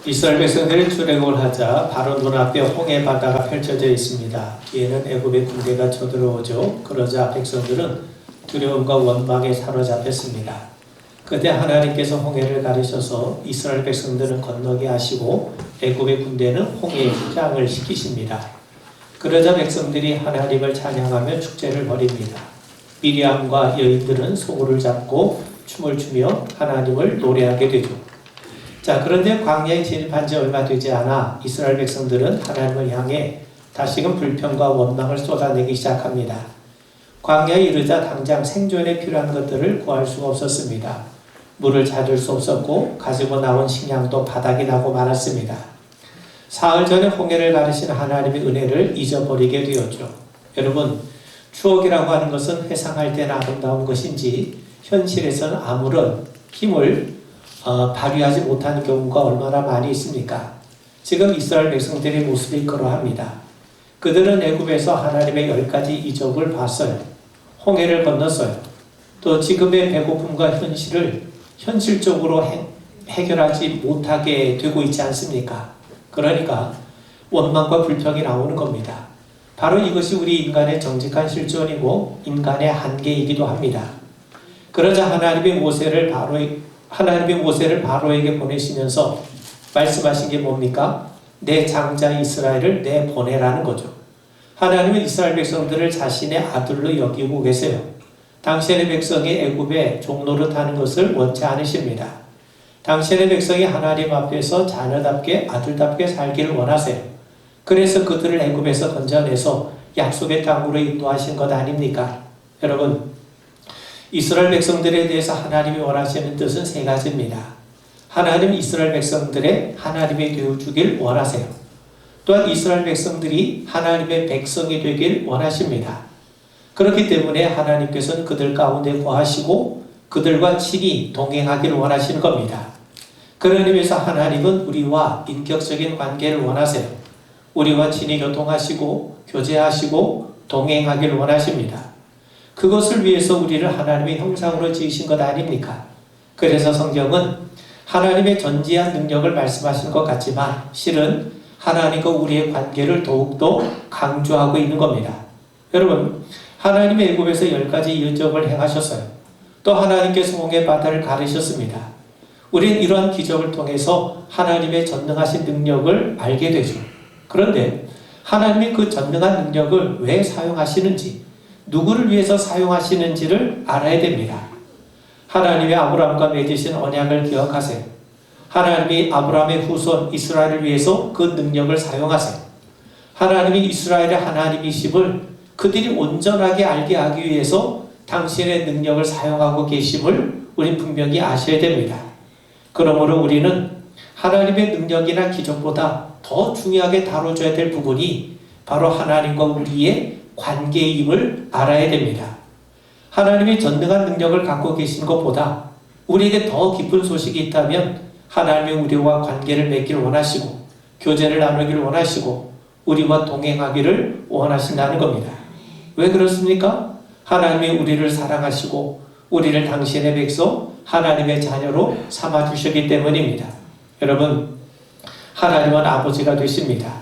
이스라엘 백성들이 출애굽을 하자 바로 눈앞에 홍해 바다가 펼쳐져 있습니다. 뒤에는 애굽의 군대가 쳐들어오죠. 그러자 백성들은 두려움과 원망에 사로잡혔습니다. 그때 하나님께서 홍해를 가르셔서 이스라엘 백성들은 건너게 하시고 애굽의 군대는 홍해에 휴장을 시키십니다. 그러자 백성들이 하나님을 찬양하며 축제를 벌입니다. 미리암과 여인들은 소고를 잡고 춤을 추며 하나님을 노래하게 되죠. 자, 그런데 광야에 진입한 지 얼마 되지 않아 이스라엘 백성들은 하나님을 향해 다시금 불평과 원망을 쏟아내기 시작합니다. 광야에 이르자 당장 생존에 필요한 것들을 구할 수가 없었습니다. 물을 찾을 수 없었고 가지고 나온 식량도 바닥이 나고 말았습니다. 사흘 전에 홍해를 가르신 하나님의 은혜를 잊어버리게 되었죠. 여러분, 추억이라고 하는 것은 회상할 때는 아름다운 것인지 현실에서는 아무런 힘을 발휘하지 못하는 경우가 얼마나 많이 있습니까? 지금 이스라엘 백성들의 모습이 그러합니다. 그들은 애굽에서 하나님의 10가지 이적을 봤어요. 홍해를 건넜어요. 또 지금의 배고픔과 현실을 현실적으로 해결하지 못하게 되고 있지 않습니까? 그러니까 원망과 불평이 나오는 겁니다. 바로 이것이 우리 인간의 정직한 실존이고 인간의 한계이기도 합니다. 그러자 하나님의 모세를 바로에게 보내시면서 말씀하신 게 뭡니까? 내 장자 이스라엘을 내보내라는 거죠. 하나님은 이스라엘 백성들을 자신의 아들로 여기고 계세요. 당신의 백성이 애굽에 종노릇하는 것을 원치 않으십니다. 당신의 백성이 하나님 앞에서 자녀답게 아들답게 살기를 원하세요. 그래서 그들을 애굽에서 건져내서 약속의 땅으로 인도하신 것 아닙니까? 여러분, 이스라엘 백성들에 대해서 하나님이 원하시는 뜻은 3가지입니다. 하나님 이스라엘 백성들의 하나님이 되어주길 원하세요. 또한 이스라엘 백성들이 하나님의 백성이 되길 원하십니다. 그렇기 때문에 하나님께서는 그들 가운데 거하시고 그들과 친히 동행하기를 원하시는 겁니다. 그런 의미에서 하나님은 우리와 인격적인 관계를 원하세요. 우리와 친히 교통하시고 교제하시고 동행하기를 원하십니다. 그것을 위해서 우리를 하나님의 형상으로 지으신 것 아닙니까? 그래서 성경은 하나님의 전지한 능력을 말씀하시는 것 같지만 실은 하나님과 우리의 관계를 더욱더 강조하고 있는 겁니다. 여러분, 하나님의 애굽에서 10가지 이적을 행하셨어요. 또 하나님께서 홍해 바다를 가르셨습니다. 우리는 이러한 기적을 통해서 하나님의 전능하신 능력을 알게 되죠. 그런데 하나님이 그 전능한 능력을 왜 사용하시는지, 누구를 위해서 사용하시는지를 알아야 됩니다. 하나님이 아브라함과 맺으신 언약을 기억하세요. 하나님이 아브라함의 후손 이스라엘을 위해서 그 능력을 사용하세요. 하나님이 이스라엘의 하나님이심을 그들이 온전하게 알게 하기 위해서 당신의 능력을 사용하고 계심을 우린 분명히 아셔야 됩니다. 그러므로 우리는 하나님의 능력이나 기적보다 더 중요하게 다뤄줘야 될 부분이 바로 하나님과 우리의 관계임을 알아야 됩니다. 하나님이 전능한 능력을 갖고 계신 것보다 우리에게 더 깊은 소식이 있다면 하나님이 우리와 관계를 맺기를 원하시고 교제를 나누기를 원하시고 우리와 동행하기를 원하신다는 겁니다. 왜 그렇습니까? 하나님이 우리를 사랑하시고 우리를 당신의 백성 하나님의 자녀로 삼아주셨기 때문입니다. 여러분, 하나님은 아버지가 되십니다.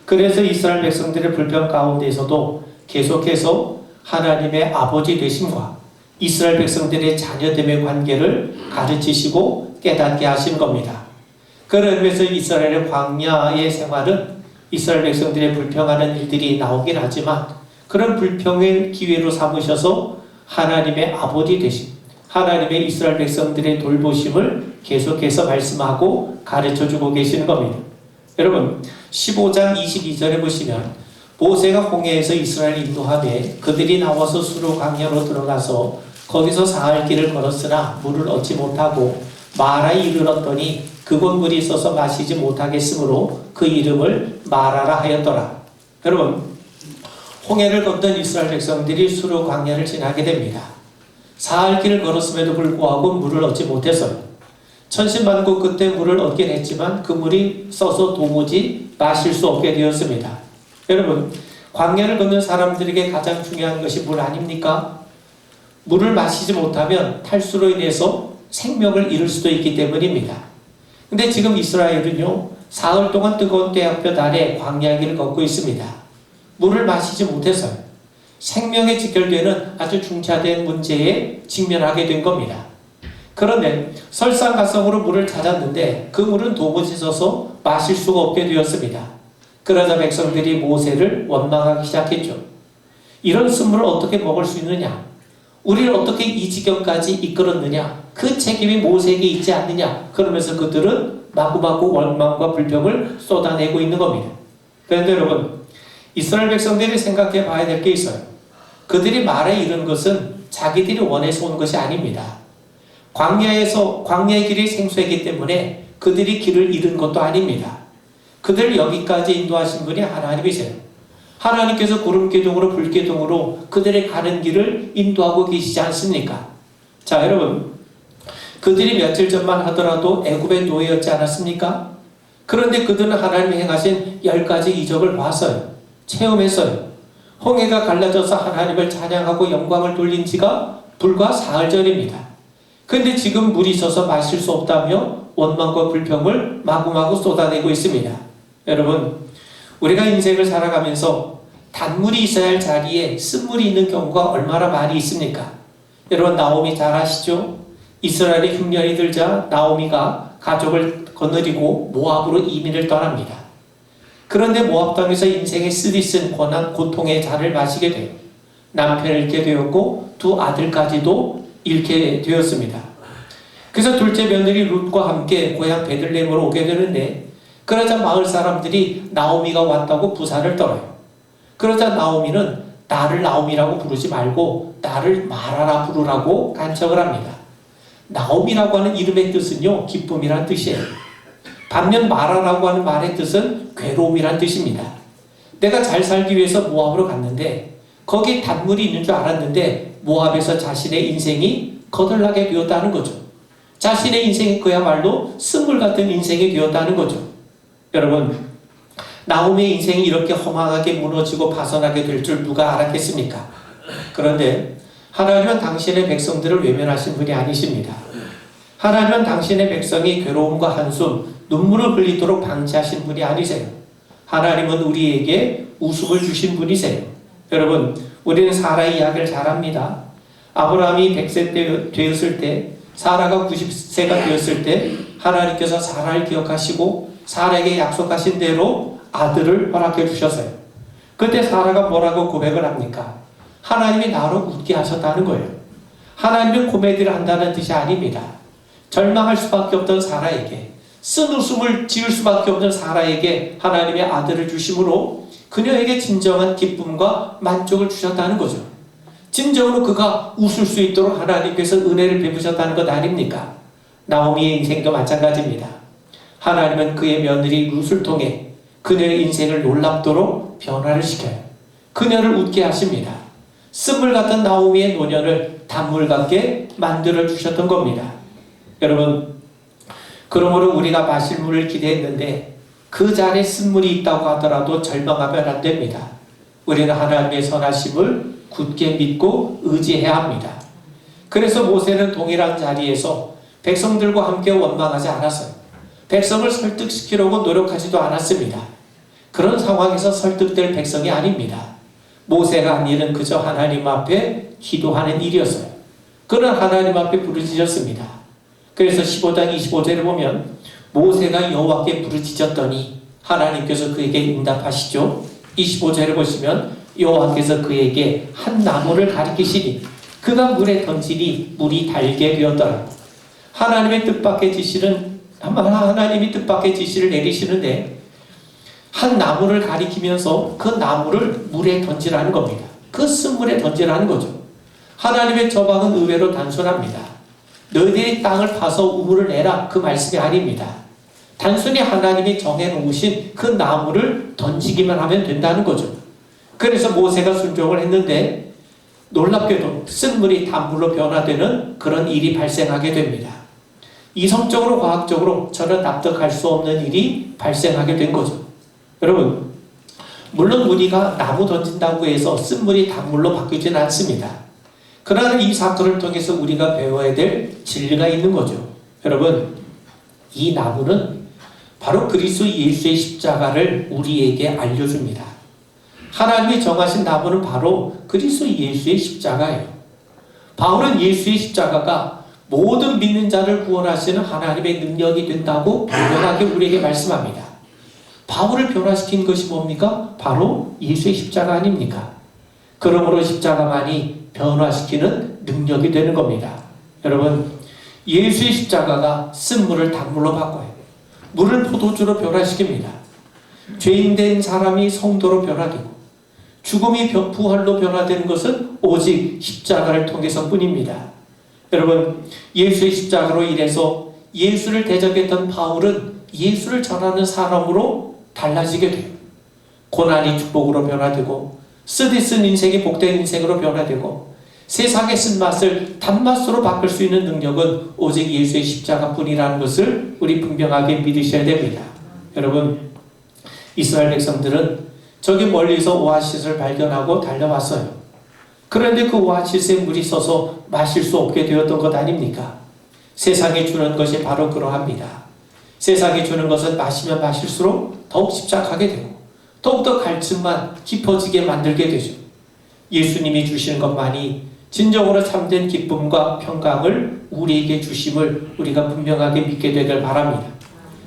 그래서 이스라엘 백성들의 불평 가운데에서도 계속해서 하나님의 아버지 되심과 이스라엘 백성들의 자녀됨의 관계를 가르치시고 깨닫게 하신 겁니다. 그런 의미에서 이스라엘의 광야의 생활은 이스라엘 백성들의 불평하는 일들이 나오긴 하지만 그런 불평의 기회로 삼으셔서 하나님의 아버지 되심, 하나님의 이스라엘 백성들의 돌보심을 계속해서 말씀하고 가르쳐주고 계시는 겁니다. 여러분, 15장 22절에 보시면 모세가 홍해에서 이스라엘을 인도하며 그들이 나와서 수르 광야로 들어가서 거기서 사흘 길을 걸었으나 물을 얻지 못하고 마라에 이르렀더니 그곳 물이 있어서 마시지 못하겠으므로 그 이름을 마라라 하였더라. 여러분, 홍해를 건넌 이스라엘 백성들이 수르 광야를 지나게 됩니다. 사흘 길을 걸었음에도 불구하고 물을 얻지 못했어요. 천신만고 끝에 물을 얻긴 했지만 그 물이 써서 도무지 마실 수 없게 되었습니다. 여러분, 광야를 걷는 사람들에게 가장 중요한 것이 물 아닙니까? 물을 마시지 못하면 탈수로 인해서 생명을 잃을 수도 있기 때문입니다. 근데 지금 이스라엘은요, 사흘 동안 뜨거운 떼약볕 아래 광야 길을 걷고 있습니다. 물을 마시지 못해서요. 생명에 직결되는 아주 중차대한 문제에 직면하게 된 겁니다. 그런데 설상가성으로 물을 찾았는데 그 물은 도무지 져서 마실 수가 없게 되었습니다. 그러자 백성들이 모세를 원망하기 시작했죠. 이런 쓴물을 어떻게 먹을 수 있느냐? 우리를 어떻게 이 지경까지 이끌었느냐? 그 책임이 모세에게 있지 않느냐? 그러면서 그들은 마구마구 원망과 불평을 쏟아내고 있는 겁니다. 그런데 여러분, 이스라엘 백성들이 생각해 봐야 될 게 있어요. 그들이 말에 이른 것은 자기들이 원해서 온 것이 아닙니다. 광야의 길이 생소했기 때문에 그들이 길을 잃은 것도 아닙니다. 그들을 여기까지 인도하신 분이 하나님이세요. 하나님께서 구름기둥으로 불기둥으로 그들의 가는 길을 인도하고 계시지 않습니까? 자, 여러분, 그들이 며칠 전만 하더라도 애굽의 노예였지 않았습니까? 그런데 그들은 하나님이 행하신 10가지 이적을 봤어요. 체험했어요. 홍해가 갈라져서 하나님을 찬양하고 영광을 돌린 지가 불과 사흘 전입니다. 그런데 지금 물이 있어서 마실 수 없다며 원망과 불평을 마구마구 쏟아내고 있습니다. 여러분, 우리가 인생을 살아가면서 단물이 있어야 할 자리에 쓴물이 있는 경우가 얼마나 많이 있습니까? 여러분, 나오미 잘 아시죠? 이스라엘의 흉년이 들자 나오미가 가족을 거느리고 모압으로 이민을 떠납니다. 그런데 모압 땅에서 인생의 쓰디쓴 고난, 고통의 잔을 마시게 돼요. 남편을 잃게 되었고 두 아들까지도 잃게 되었습니다. 그래서 둘째 며느리 룻과 함께 고향 베들레헴으로 오게 되는데, 그러자 마을 사람들이 나오미가 왔다고 부산을 떨어요. 그러자 나오미는 나를 나오미라고 부르지 말고 나를 마라라 부르라고 간청을 합니다. 나오미라고 하는 이름의 뜻은요, 기쁨이란 뜻이에요. 반면 마라라고 하는 말의 뜻은 괴로움이란 뜻입니다. 내가 잘 살기 위해서 모압으로 갔는데 거기 단물이 있는 줄 알았는데 모압에서 자신의 인생이 거덜나게 되었다는 거죠. 자신의 인생이 그야말로 쓴물 같은 인생이 되었다는 거죠. 여러분, 나오미의 인생이 이렇게 허망하게 무너지고 파손하게 될 줄 누가 알았겠습니까? 그런데 하나님은 당신의 백성들을 외면하신 분이 아니십니다. 하나님은 당신의 백성이 괴로움과 한숨, 눈물을 흘리도록 방치하신 분이 아니세요. 하나님은 우리에게 웃음을 주신 분이세요. 여러분, 우리는 사라의 이야기를 잘 압니다. 아브라함이 100세 되었을 때, 사라가 90세가 되었을 때 하나님께서 사라를 기억하시고 사라에게 약속하신 대로 아들을 허락해 주셨어요. 그때 사라가 뭐라고 고백을 합니까? 하나님이 나로 웃게 하셨다는 거예요. 하나님은 코미디를 한다는 뜻이 아닙니다. 절망할 수밖에 없던 사라에게, 쓴 웃음을 지을 수밖에 없는 사라에게 하나님의 아들을 주심으로 그녀에게 진정한 기쁨과 만족을 주셨다는 거죠. 진정으로 그가 웃을 수 있도록 하나님께서 은혜를 베푸셨다는 것 아닙니까? 나오미의 인생도 마찬가지입니다. 하나님은 그의 며느리 룻을 통해 그녀의 인생을 놀랍도록 변화를 시켜요. 그녀를 웃게 하십니다. 쓴물 같은 나오미의 노년을 단물 같게 만들어 주셨던 겁니다. 여러분, 그러므로 우리가 마실 물을 기대했는데 그 잔에 쓴물이 있다고 하더라도 절망하면 안 됩니다. 우리는 하나님의 선하심을 굳게 믿고 의지해야 합니다. 그래서 모세는 동일한 자리에서 백성들과 함께 원망하지 않았어요. 백성을 설득시키려고 노력하지도 않았습니다. 그런 상황에서 설득될 백성이 아닙니다. 모세가 한 일은 그저 하나님 앞에 기도하는 일이었어요. 그는 하나님 앞에 부르짖었습니다. 그래서 15장 25절에 보면 모세가 여호와께 부르짖었더니 하나님께서 그에게 응답하시죠. 25절에 보시면 여호와께서 그에게 한 나무를 가리키시니 그가 물에 던지니 물이 달게 되었더라. 하나님이 뜻밖의 지시를 내리시는데 한 나무를 가리키면서 그 나무를 물에 던지라는 겁니다. 그 쓴물에 던지라는 거죠. 하나님의 처방은 의외로 단순합니다. 너희들이 땅을 파서 우물을 내라, 그 말씀이 아닙니다. 단순히 하나님이 정해놓으신 그 나무를 던지기만 하면 된다는 거죠. 그래서 모세가 순종을 했는데 놀랍게도 쓴물이 단물로 변화되는 그런 일이 발생하게 됩니다. 이성적으로 과학적으로 저는 납득할 수 없는 일이 발생하게 된 거죠. 여러분, 물론 우리가 나무 던진다고 해서 쓴물이 단물로 바뀌지는 않습니다. 그러나 이 사건을 통해서 우리가 배워야 될 진리가 있는 거죠. 여러분, 이 나무는 바로 그리스도 예수의 십자가를 우리에게 알려줍니다. 하나님이 정하신 나무는 바로 그리스도 예수의 십자가예요. 바울은 예수의 십자가가 모든 믿는 자를 구원하시는 하나님의 능력이 된다고 분명하게 우리에게 말씀합니다. 바울을 변화시킨 것이 뭡니까? 바로 예수의 십자가 아닙니까? 그러므로 십자가만이 변화시키는 능력이 되는 겁니다. 여러분, 예수의 십자가가 쓴 물을 단물로 바꿔요. 물을 포도주로 변화시킵니다. 죄인된 사람이 성도로 변화되고 죽음이 부활로 변화되는 것은 오직 십자가를 통해서 뿐입니다. 여러분, 예수의 십자가로 인해서 예수를 대적했던 바울은 예수를 전하는 사람으로 달라지게 돼요. 고난이 축복으로 변화되고 쓰디쓴 인생이 복된 인생으로 변화되고 세상의 쓴맛을 단맛으로 바꿀 수 있는 능력은 오직 예수의 십자가뿐이라는 것을 우리 분명하게 믿으셔야 됩니다. 여러분, 이스라엘 백성들은 저기 멀리서 오아시스를 발견하고 달려왔어요. 그런데 그 오아시스에 물이 서 마실 수 없게 되었던 것 아닙니까? 세상이 주는 것이 바로 그러합니다. 세상이 주는 것은 마시면 마실수록 더욱 집착하게 되고 더욱더 갈증만 깊어지게 만들게 되죠. 예수님이 주시는 것만이 진정으로 참된 기쁨과 평강을 우리에게 주심을 우리가 분명하게 믿게 되길 바랍니다.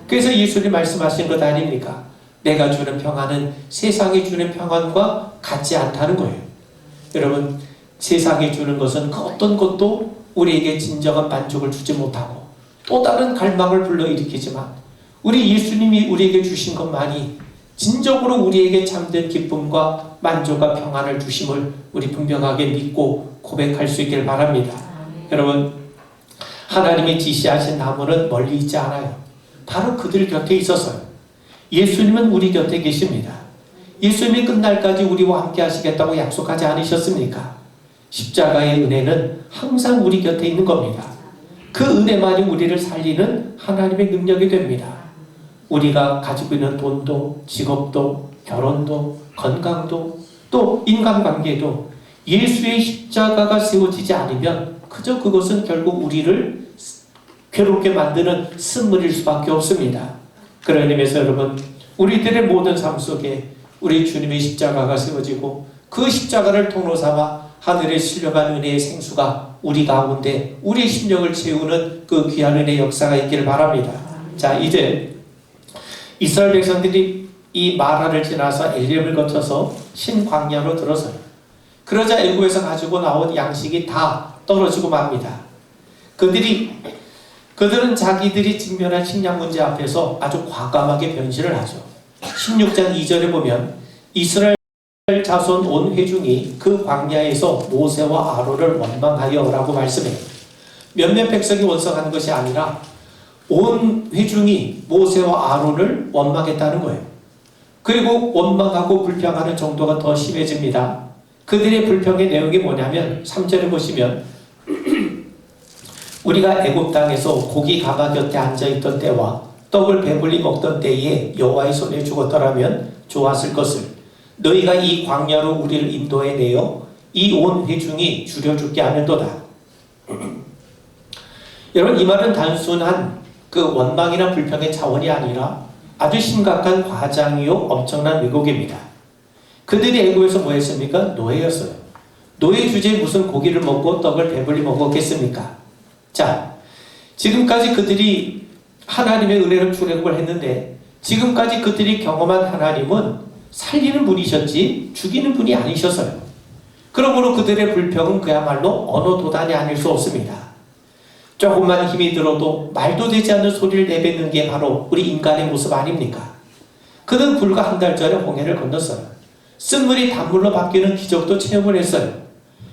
그래서 예수님이 말씀하신 것 아닙니까? 내가 주는 평안은 세상이 주는 평안과 같지 않다는 거예요. 여러분, 세상이 주는 것은 그 어떤 것도 우리에게 진정한 만족을 주지 못하고 또 다른 갈망을 불러일으키지만 우리 예수님이 우리에게 주신 것만이 진정으로 우리에게 참된 기쁨과 만족과 평안을 주심을 우리 분명하게 믿고 고백할 수 있길 바랍니다. 여러분, 하나님이 지시하신 나무는 멀리 있지 않아요. 바로 그들 곁에 있어서요. 예수님은 우리 곁에 계십니다. 예수님이 끝날까지 우리와 함께 하시겠다고 약속하지 않으셨습니까? 십자가의 은혜는 항상 우리 곁에 있는 겁니다. 그 은혜만이 우리를 살리는 하나님의 능력이 됩니다. 우리가 가지고 있는 돈도, 직업도, 결혼도, 건강도, 또 인간관계도 예수의 십자가가 세워지지 않으면 그저 그것은 결국 우리를 괴롭게 만드는 쓴물일 수밖에 없습니다. 그런 의미에서 여러분, 우리들의 모든 삶 속에 우리 주님의 십자가가 세워지고 그 십자가를 통로 삼아 하늘에 실려간 은혜의 생수가 우리 가운데 우리의 심령을 채우는 그 귀한 은혜의 역사가 있기를 바랍니다. 자, 이제 이스라엘 백성들이 이 마라를 지나서 엘림을 거쳐서 신광야로 들어서요. 그러자 애굽에서 가지고 나온 양식이 다 떨어지고 맙니다. 그들은 자기들이 직면한 식량 문제 앞에서 아주 과감하게 변신을 하죠. 16장 2절에 보면 이스라엘 자손 온 회중이 그 광야에서 모세와 아론을 원망하여 라고 말씀해요. 몇몇 백성이 원성한 것이 아니라 온 회중이 모세와 아론을 원망했다는 거예요. 그리고 원망하고 불평하는 정도가 더 심해집니다. 그들의 불평의 내용이 뭐냐면 3절에 보시면 우리가 애굽 땅에서 고기 가마 곁에 앉아있던 때와 떡을 배불리 먹던 때에 여호와의 손에 죽었더라면 좋았을 것을 너희가 이 광야로 우리를 인도해내어 이 온 회중이 죽여 죽게 하는도다. 여러분, 이 말은 단순한 그 원망이나 불평의 차원이 아니라 아주 심각한 과장이요 엄청난 왜곡입니다. 그들이 애굽에서 뭐 했습니까? 노예였어요. 노예 주제에 무슨 고기를 먹고 떡을 배불리 먹었겠습니까? 자, 지금까지 그들이 하나님의 은혜로 출애굽을 했는데 지금까지 그들이 경험한 하나님은 살리는 분이셨지 죽이는 분이 아니셨어요. 그러므로 그들의 불평은 그야말로 어느 도단이 아닐 수 없습니다. 조금만 힘이 들어도 말도 되지 않는 소리를 내뱉는 게 바로 우리 인간의 모습 아닙니까? 그는 불과 한 달 전에 홍해를 건넜어요. 쓴물이 단물로 바뀌는 기적도 체험을 했어요.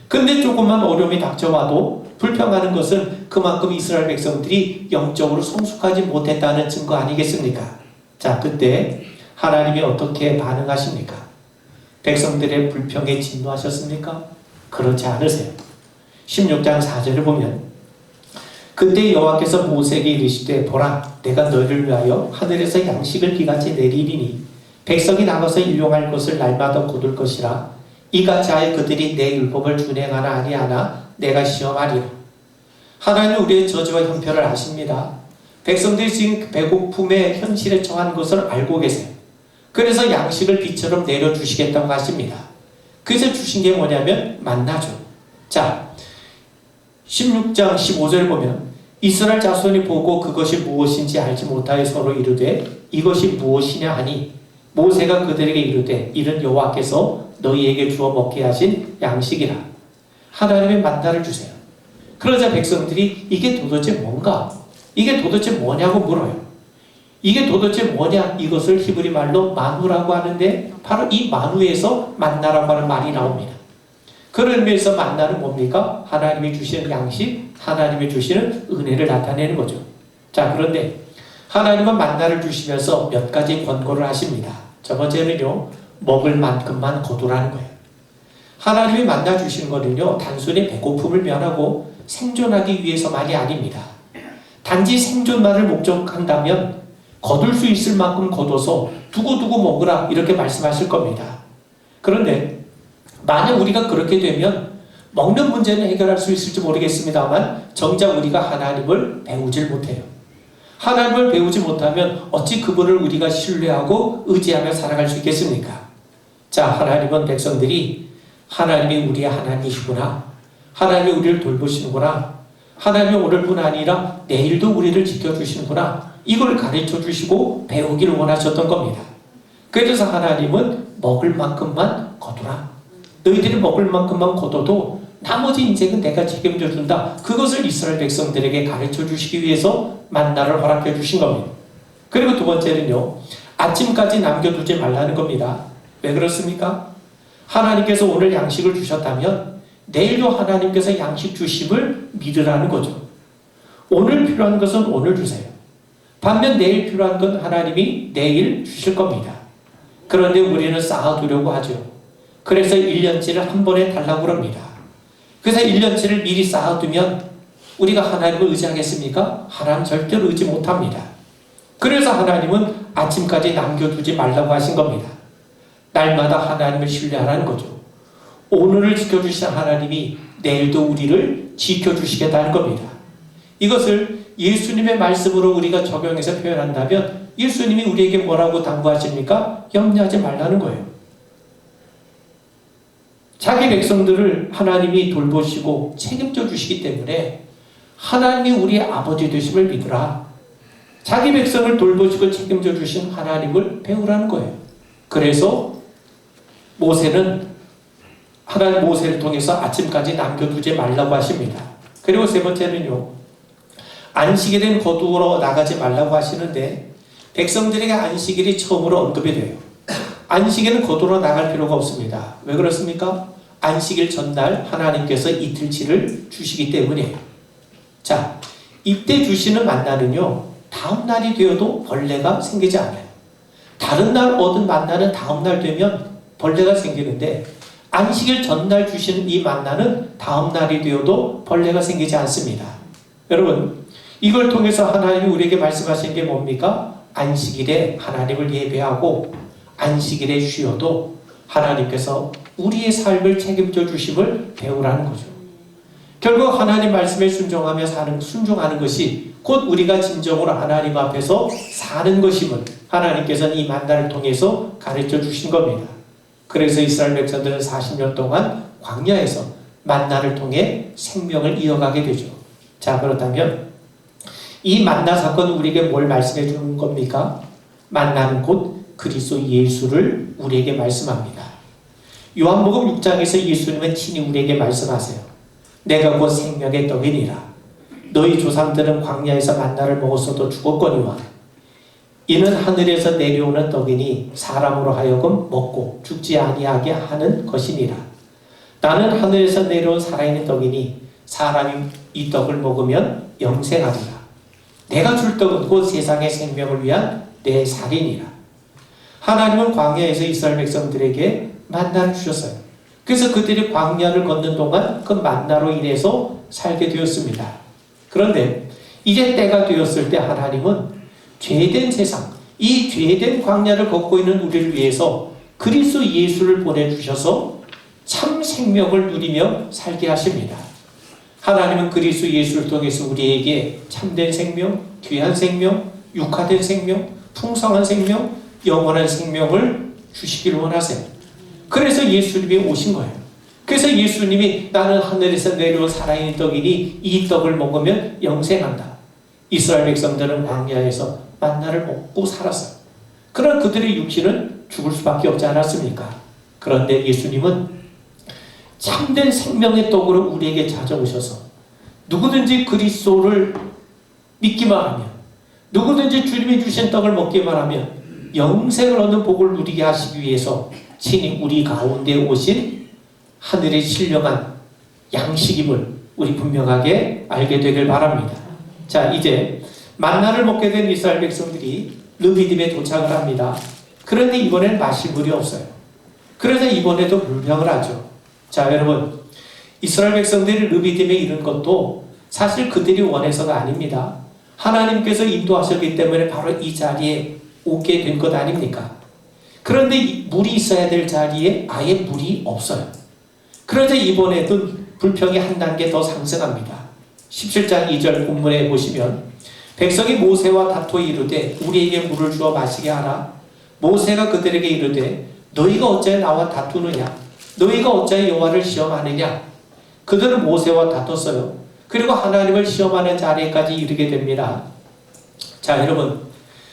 근데 조금만 어려움이 닥쳐와도 불평하는 것은 그만큼 이스라엘 백성들이 영적으로 성숙하지 못했다는 증거 아니겠습니까? 자, 그때 하나님이 어떻게 반응하십니까? 백성들의 불평에 진노하셨습니까? 그렇지 않으세요. 16장 4절을 보면 그때 여호와께서 모세에게 이르시되 보라, 내가 너희를 위하여 하늘에서 양식을 비같이 내리리니 백성이 나가서 일용할 것을 날마다 거둘 것이라. 이같이 하여 그들이 내 율법을 준행하나 아니하나 내가 시험하리라. 하나님은 우리의 저주와 형편을 아십니다. 백성들이 지금 배고픔의 현실에 처한 것을 알고 계세요. 그래서 양식을 비처럼 내려주시겠다고 하십니다. 그래서 주신 게 뭐냐면 만나죠. 자, 16장 15절 보면 이스라엘 자손이 보고 그것이 무엇인지 알지 못하여 서로 이르되 이것이 무엇이냐 하니 모세가 그들에게 이르되 이는 여호와께서 너희에게 주어 먹게 하신 양식이라. 하나님의 만나를 주세요. 그러자 백성들이 이게 도대체 뭔가? 이게 도대체 뭐냐고 물어요. 이게 도대체 뭐냐? 이것을 히브리 말로 마누라고 하는데 바로 이 마누에서 만나라고 하는 말이 나옵니다. 그런 의미에서 만나는 뭡니까? 하나님이 주시는 양식, 하나님이 주시는 은혜를 나타내는 거죠. 자, 그런데 하나님은 만나를 주시면서 몇 가지 권고를 하십니다. 첫 번째는요, 먹을 만큼만 거두라는 거예요. 하나님이 만나 주시는 거는요, 단순히 배고픔을 면하고 생존하기 위해서만이 아닙니다. 단지 생존만을 목적한다면 거둘 수 있을 만큼 거둬서 두고두고 먹으라 이렇게 말씀하실 겁니다. 그런데 만약 우리가 그렇게 되면 먹는 문제는 해결할 수 있을지 모르겠습니다만 정작 우리가 하나님을 배우질 못해요. 하나님을 배우지 못하면 어찌 그분을 우리가 신뢰하고 의지하며 살아갈 수 있겠습니까? 자, 하나님은 백성들이 하나님이 우리의 하나님이시구나. 하나님이 우리를 돌보시는구나. 하나님이 오늘뿐 아니라 내일도 우리를 지켜주시는구나. 이걸 가르쳐 주시고 배우기를 원하셨던 겁니다. 그래서 하나님은 먹을 만큼만 거두라. 너희들이 먹을 만큼만 거둬도 나머지 인생은 내가 책임져 준다. 그것을 이스라엘 백성들에게 가르쳐 주시기 위해서 만나를 허락해 주신 겁니다. 그리고 두 번째는요, 아침까지 남겨두지 말라는 겁니다. 왜 그렇습니까? 하나님께서 오늘 양식을 주셨다면 내일도 하나님께서 양식 주심을 믿으라는 거죠. 오늘 필요한 것은 오늘 주세요. 반면 내일 필요한 건 하나님이 내일 주실 겁니다. 그런데 우리는 쌓아두려고 하죠. 그래서 1년치를 한 번에 달라고 합니다. 그래서 1년치를 미리 쌓아두면 우리가 하나님을 의지하겠습니까? 하나님 절대로 의지 못합니다. 그래서 하나님은 아침까지 남겨두지 말라고 하신 겁니다. 날마다 하나님을 신뢰하라는 거죠. 오늘을 지켜주신 하나님이 내일도 우리를 지켜주시겠다는 겁니다. 이것을 예수님의 말씀으로 우리가 적용해서 표현한다면 예수님이 우리에게 뭐라고 당부하십니까? 염려하지 말라는 거예요. 자기 백성들을 하나님이 돌보시고 책임져 주시기 때문에 하나님이 우리의 아버지 되심을 믿으라. 자기 백성을 돌보시고 책임져 주신 하나님을 배우라는 거예요. 그래서 하나님 모세를 통해서 아침까지 남겨두지 말라고 하십니다. 그리고 세 번째는요, 안식일엔 거두러 나가지 말라고 하시는데 백성들에게 안식일이 처음으로 언급이 돼요. 안식일은 거두러 나갈 필요가 없습니다. 왜 그렇습니까? 안식일 전날 하나님께서 이틀치를 주시기 때문이에요. 자, 이때 주시는 만나는요, 다음 날이 되어도 벌레가 생기지 않아요. 다른 날 얻은 만나는 다음 날 되면 벌레가 생기는데 안식일 전날 주시는 이 만나는 다음 날이 되어도 벌레가 생기지 않습니다. 여러분, 이걸 통해서 하나님이 우리에게 말씀하신 게 뭡니까? 안식일에 하나님을 예배하고 안식일에 쉬어도 하나님께서 우리의 삶을 책임져 주심을 배우라는 거죠. 결국 하나님 말씀에 순종하는 것이 곧 우리가 진정으로 하나님 앞에서 사는 것임을 하나님께서는 이 만나를 통해서 가르쳐 주신 겁니다. 그래서 이스라엘 백성들은 40년 동안 광야에서 만나를 통해 생명을 이어가게 되죠. 자, 그렇다면 이 만나 사건은 우리에게 뭘 말씀해 주는 겁니까? 만나는 곧 그리스도 예수를 우리에게 말씀합니다. 요한복음 6장에서 예수님은 친히 우리에게 말씀하세요. 내가 곧 생명의 떡이니라. 너희 조상들은 광야에서 만나를 먹었어도 죽었거니와 이는 하늘에서 내려오는 떡이니 사람으로 하여금 먹고 죽지 아니하게 하는 것이니라. 나는 하늘에서 내려온 살아있는 떡이니 사람이 이 떡을 먹으면 영생하리라. 내가 줄 떡은 곧 세상의 생명을 위한 내 살이니라. 하나님은 광야에서 이스라엘 백성들에게 만나를 주셨어요. 그래서 그들이 광야를 걷는 동안 그 만나로 인해서 살게 되었습니다. 그런데 이제 때가 되었을 때 하나님은 죄된 세상, 이 죄된 광야를 걷고 있는 우리를 위해서 그리스도 예수를 보내주셔서 참 생명을 누리며 살게 하십니다. 하나님은 그리스도 예수를 통해서 우리에게 참된 생명, 귀한 생명, 육화된 생명, 풍성한 생명, 영원한 생명을 주시길 원하세요. 그래서 예수님이 오신 거예요. 그래서 예수님이 나는 하늘에서 내려온 살아있는 떡이니 이 떡을 먹으면 영생한다. 이스라엘 백성들은 광야에서 만나를 먹고 살았어요. 그러나 그들의 육신은 죽을 수밖에 없지 않았습니까? 그런데 예수님은 참된 생명의 떡으로 우리에게 찾아오셔서 누구든지 그리스도를 믿기만 하면, 누구든지 주님이 주신 떡을 먹기만 하면 영생을 얻는 복을 누리게 하시기 위해서 친히 우리 가운데 오신 하늘의 신령한 양식임을 우리 분명하게 알게 되길 바랍니다. 자, 이제 만나를 먹게 된 이스라엘 백성들이 르비딤에 도착을 합니다. 그런데 이번엔 마실 물이 없어요. 그래서 이번에도 불평을 하죠. 자, 여러분, 이스라엘 백성들이 르비딤에 이른 것도 사실 그들이 원해서가 아닙니다. 하나님께서 인도하셨기 때문에 바로 이 자리에 오게 된 것 아닙니까? 그런데 물이 있어야 될 자리에 아예 물이 없어요. 그러자 이번에도 불평이 한 단계 더 상승합니다. 17장 2절 본문에 보시면 백성이 모세와 다투어 이르되 우리에게 물을 주어 마시게 하라. 모세가 그들에게 이르되 너희가 어찌하여 나와 다투느냐? 너희가 어찌하여 여호와를 시험하느냐? 그들은 모세와 다퉜어요. 그리고 하나님을 시험하는 자리까지 이르게 됩니다. 자, 여러분,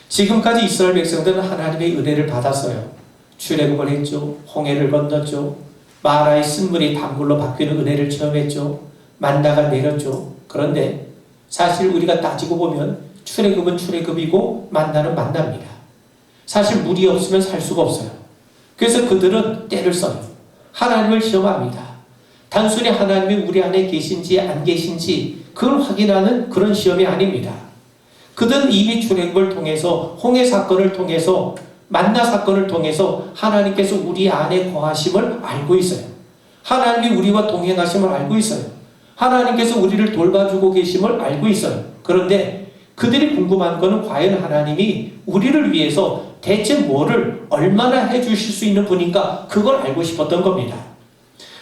지금까지 이스라엘 백성들은 하나님의 은혜를 받았어요. 출애굽을 했죠. 홍해를 건넜죠. 마라의 쓴물이 단물로 바뀌는 은혜를 체험했죠. 만나가 내렸죠. 그런데 사실 우리가 따지고 보면 출애굽은 출애굽이고 만나는 만나입니다. 사실 물이 없으면 살 수가 없어요. 그래서 그들은 때를 써요. 하나님을 시험합니다. 단순히 하나님이 우리 안에 계신지 안 계신지 그걸 확인하는 그런 시험이 아닙니다. 그들은 이미 출애굽을 통해서, 홍해 사건을 통해서, 만나 사건을 통해서 하나님께서 우리 안에 거하심을 알고 있어요. 하나님이 우리와 동행하심을 알고 있어요. 하나님께서 우리를 돌봐주고 계심을 알고 있어요. 그런데 그들이 궁금한 것은 과연 하나님이 우리를 위해서 대체 뭐를 얼마나 해주실 수 있는 분인가, 그걸 알고 싶었던 겁니다.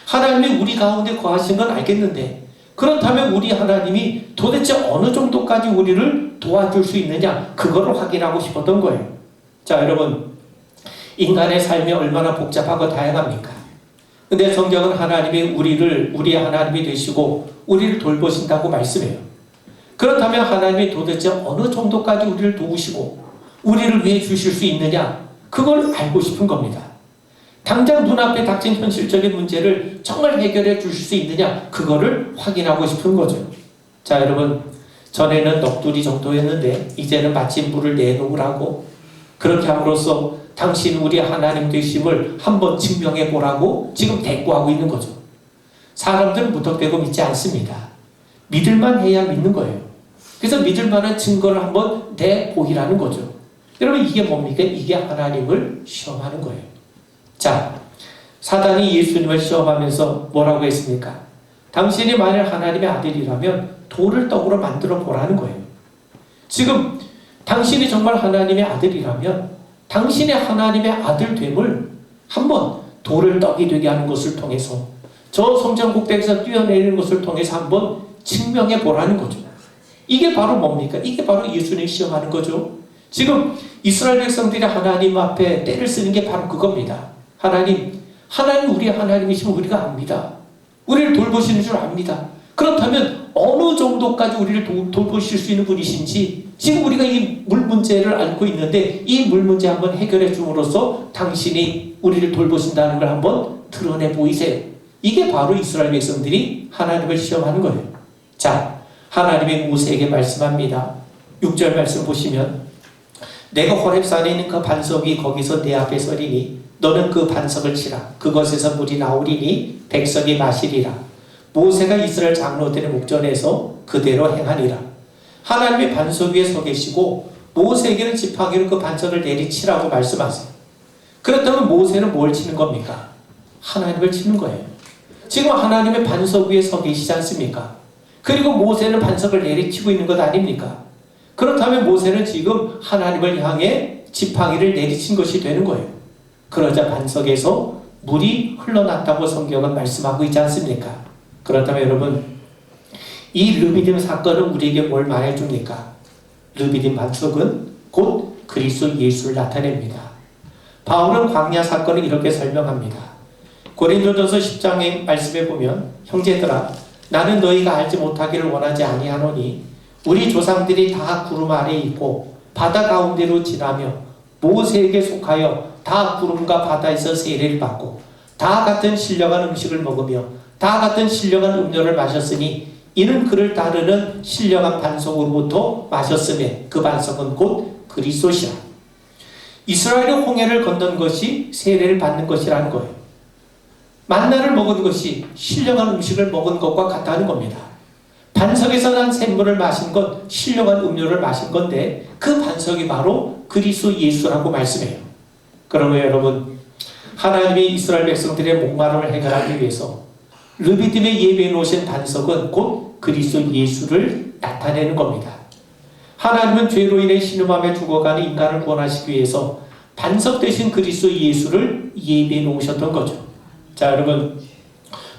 하나님이 우리 가운데 거하신 건 알겠는데 그렇다면 우리 하나님이 도대체 어느 정도까지 우리를 도와줄 수 있느냐, 그거를 확인하고 싶었던 거예요. 자, 여러분, 인간의 삶이 얼마나 복잡하고 다양합니까? 근데 성경은 하나님이 우리의 하나님이 되시고 우리를 돌보신다고 말씀해요. 그렇다면 하나님이 도대체 어느 정도까지 우리를 도우시고 우리를 위해 주실 수 있느냐, 그걸 알고 싶은 겁니다. 당장 눈앞에 닥친 현실적인 문제를 정말 해결해 주실 수 있느냐, 그거를 확인하고 싶은 거죠. 자, 여러분, 전에는 넋두리 정도였는데 이제는 마침 물을 내놓으라고, 그렇게 함으로써 당신 우리 하나님 되심을 한번 증명해 보라고 지금 대꾸하고 있는 거죠. 사람들은 무턱대고 믿지 않습니다. 믿을만 해야 믿는 거예요. 그래서 믿을 만한 증거를 한번 내보이라는 거죠. 여러분, 이게 뭡니까? 이게 하나님을 시험하는 거예요. 자, 사단이 예수님을 시험하면서 뭐라고 했습니까? 당신이 만일 하나님의 아들이라면 돌을 떡으로 만들어 보라는 거예요. 지금 당신이 정말 하나님의 아들이라면 당신의 하나님의 아들됨을 한번 돌을 떡이 되게 하는 것을 통해서, 저 성전 꼭대기에서 뛰어내리는 것을 통해서 한번 증명해 보라는 거죠. 이게 바로 뭡니까? 이게 바로 예수님 시험하는 거죠. 지금 이스라엘 백성들이 하나님 앞에 때를 쓰는 게 바로 그겁니다. 하나님 우리 하나님이시면 우리가 압니다. 우리를 돌보시는 줄 압니다. 그렇다면 어느 정도까지 우리를 돌보실 수 있는 분이신지, 지금 우리가 이 물 문제를 앓고 있는데 이 물 문제 한번 해결해 줌으로써 당신이 우리를 돌보신다는 걸 한번 드러내 보이세요. 이게 바로 이스라엘 백성들이 하나님을 시험하는 거예요. 자, 하나님이 모세에게 말씀합니다. 6절 말씀 보시면 내가 호렙산에 있는 그 반석이 거기서 내 앞에 서리니 너는 그 반석을 치라. 그것에서 물이 나오리니 백성이 마시리라. 모세가 이스라엘 장로들의 목전에서 그대로 행하니라. 하나님의 반석 위에 서 계시고 모세에게는 지팡이로 그 반석을 내리치라고 말씀하세요. 그렇다면 모세는 뭘 치는 겁니까? 하나님을 치는 거예요. 지금 하나님의 반석 위에 서 계시지 않습니까? 그리고 모세는 반석을 내리치고 있는 것 아닙니까? 그렇다면 모세는 지금 하나님을 향해 지팡이를 내리친 것이 되는 거예요. 그러자 반석에서 물이 흘러났다고 성경은 말씀하고 있지 않습니까? 그렇다면 여러분, 이 르비딤 사건은 우리에게 뭘 말해줍니까? 르비딤 반석은 곧 그리스도 예수를 나타냅니다. 바울은 광야 사건을 이렇게 설명합니다. 고린도전서 10장의 말씀에 보면 형제들아 나는 너희가 알지 못하기를 원하지 아니하노니 우리 조상들이 다 구름 아래에 있고 바다 가운데로 지나며 모세에게 속하여 다 구름과 바다에서 세례를 받고 다 같은 신령한 음식을 먹으며 다 같은 신령한 음료를 마셨으니 이는 그를 따르는 신령한 반석으로부터 마셨음에 그 반석은 곧 그리스도시라. 이스라엘의 홍해를 건넌 것이 세례를 받는 것이라는 거예요. 만나를 먹은 것이 신령한 음식을 먹은 것과 같다는 겁니다. 반석에서 난 샘물을 마신 것, 신령한 음료를 마신 건데 그 반석이 바로 그리스도 예수라고 말씀해요. 그러면 여러분, 하나님이 이스라엘 백성들의 목마름을 해결하기 위해서 르비딤에 예비해 놓으신 반석은 곧 그리스도 예수를 나타내는 겁니다. 하나님은 죄로 인해 신음함에 죽어가는 인간을 구원하시기 위해서 반석 대신 그리스도 예수를 예비해 놓으셨던 거죠. 자, 여러분,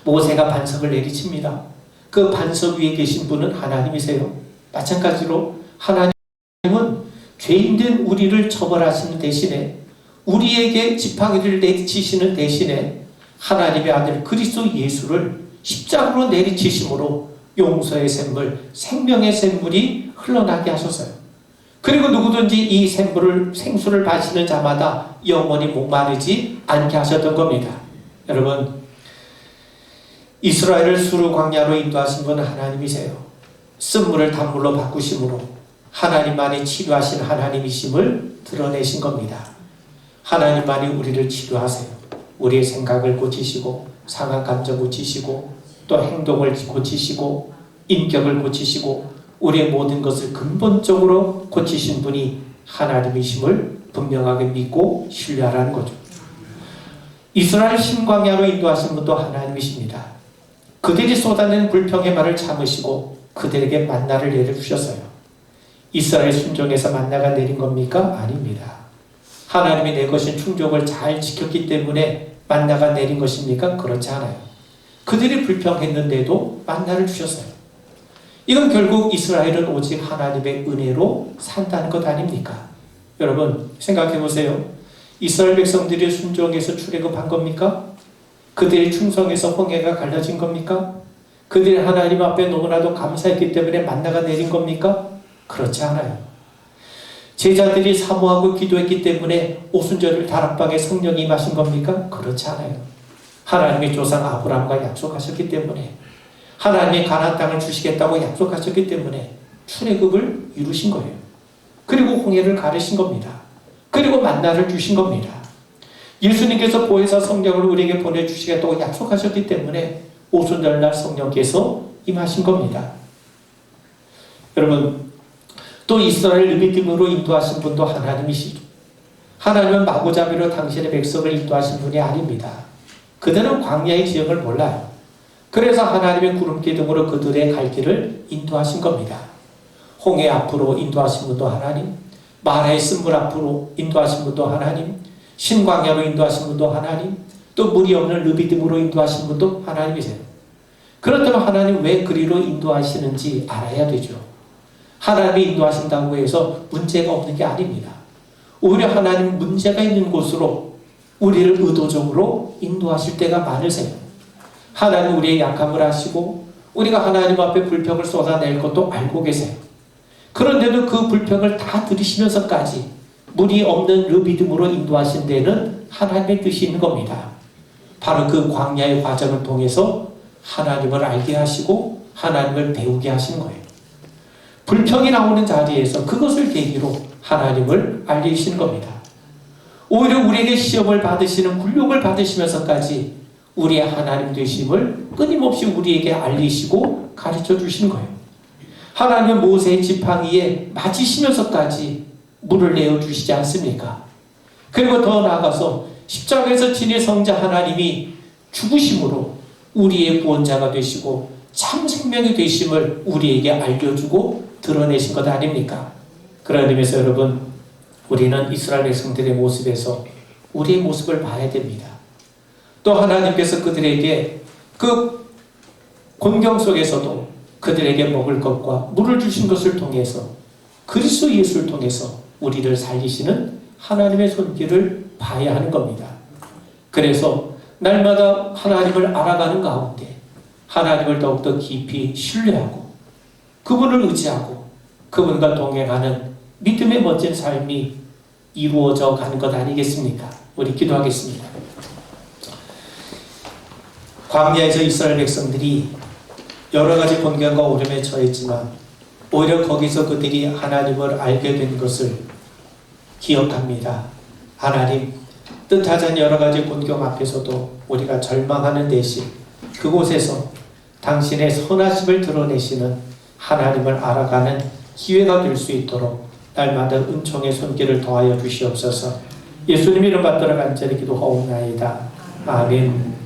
모세가 반석을 내리칩니다. 그 반석 위에 계신 분은 하나님이세요. 마찬가지로 하나님은 죄인된 우리를 처벌하시는 대신에 우리에게 지팡이를 내리치시는 대신에 하나님의 아들 그리스도 예수를 십자가로 내리치심으로 용서의 샘물, 생명의 샘물이 흘러나게 하셨어요. 그리고 누구든지 이 생수를 마시는 자마다 영원히 목마르지 않게 하셨던 겁니다. 여러분, 이스라엘을 수르 광야로 인도하신 분은 하나님이세요. 쓴물을 단물로 바꾸심으로 하나님만이 치료하신 하나님이심을 드러내신 겁니다. 하나님만이 우리를 치료하세요. 우리의 생각을 고치시고 상한 감정 고치시고 또 행동을 고치시고 인격을 고치시고 우리의 모든 것을 근본적으로 고치신 분이 하나님이심을 분명하게 믿고 신뢰하라는 거죠. 이스라엘 신광야로 인도하신 분도 하나님이십니다. 그들이 쏟아낸 불평의 말을 참으시고 그들에게 만나를 내려주셨어요. 이스라엘 순종에서 만나가 내린 겁니까? 아닙니다. 하나님이 내 것인 충족을 잘 지켰기 때문에 만나가 내린 것입니까? 그렇지 않아요. 그들이 불평했는데도 만나를 주셨어요. 이건 결국 이스라엘은 오직 하나님의 은혜로 산다는 것 아닙니까? 여러분 생각해 보세요. 이스라엘 백성들이 순종해서 출애굽한 겁니까? 그들이 충성해서 홍해가 갈라진 겁니까? 그들이 하나님 앞에 너무나도 감사했기 때문에 만나가 내린 겁니까? 그렇지 않아요. 제자들이 사모하고 기도했기 때문에 오순절을 다락방에 성령이 임하신 겁니까? 그렇지 않아요. 하나님의 조상 아브라함과 약속하셨기 때문에 하나님의 가나안 땅을 주시겠다고 약속하셨기 때문에 출애굽을 이루신 거예요. 그리고 홍해를 가르신 겁니다. 그리고 만나를 주신 겁니다. 예수님께서 보혜사 성령을 우리에게 보내주시겠다고 약속하셨기 때문에 오순절날 성령께서 임하신 겁니다. 여러분, 또 이스라엘 르비딤으로 인도하신 분도 하나님이시죠. 하나님은 마구잡이로 당신의 백성을 인도하신 분이 아닙니다. 그들은 광야의 지역을 몰라요. 그래서 하나님의 구름기둥으로 그들의 갈 길을 인도하신 겁니다. 홍해 앞으로 인도하신 분도 하나님, 마라의 쓴물 앞으로 인도하신 분도 하나님, 신광야로 인도하신 분도 하나님, 또 물이 없는 르비딤으로 인도하신 분도 하나님이세요. 그렇다면 하나님 왜 그리로 인도하시는지 알아야 되죠. 하나님이 인도하신다고 해서 문제가 없는 게 아닙니다. 오히려 하나님 문제가 있는 곳으로 우리를 의도적으로 인도하실 때가 많으세요. 하나님 우리의 약함을 아시고 우리가 하나님 앞에 불평을 쏟아낼 것도 알고 계세요. 그런데도 그 불평을 다 들으시면서까지 물이 없는 르비딤으로 인도하신 데는 하나님의 뜻이 있는 겁니다. 바로 그 광야의 과정을 통해서 하나님을 알게 하시고 하나님을 배우게 하신 거예요. 불평이 나오는 자리에서 그것을 계기로 하나님을 알리시는 겁니다. 오히려 우리에게 시험을 받으시는 굴욕을 받으시면서까지 우리의 하나님 되심을 끊임없이 우리에게 알리시고 가르쳐 주시는 거예요. 하나님은 모세의 지팡이에 맞으시면서까지 물을 내어주시지 않습니까? 그리고 더 나아가서 십자가에서 진의 성자 하나님이 죽으심으로 우리의 구원자가 되시고 참 생명이 되심을 우리에게 알려주고 드러내신 것 아닙니까? 그런 의미에서 여러분, 우리는 이스라엘 백성들의 모습에서 우리의 모습을 봐야 됩니다. 또 하나님께서 그들에게 그 곤경 속에서도 그들에게 먹을 것과 물을 주신 것을 통해서 그리스도 예수를 통해서 우리를 살리시는 하나님의 손길을 봐야 하는 겁니다. 그래서 날마다 하나님을 알아가는 가운데 하나님을 더욱더 깊이 신뢰하고 그분을 의지하고 그분과 동행하는 믿음의 멋진 삶이 이루어져 가는 것 아니겠습니까? 우리 기도하겠습니다. 광야에서 이스라엘 백성들이 여러 가지 곤경과 오름에 처했지만 오히려 거기서 그들이 하나님을 알게 된 것을 기억합니다. 하나님, 뜻하지 않은 여러 가지 곤경 앞에서도 우리가 절망하는 대신 그곳에서 당신의 선하심을 드러내시는 하나님을 알아가는 기회가 될 수 있도록 날마다 은총의 손길을 더하여 주시옵소서. 예수님 이름 받들어 간절히 기도하옵나이다. 아멘.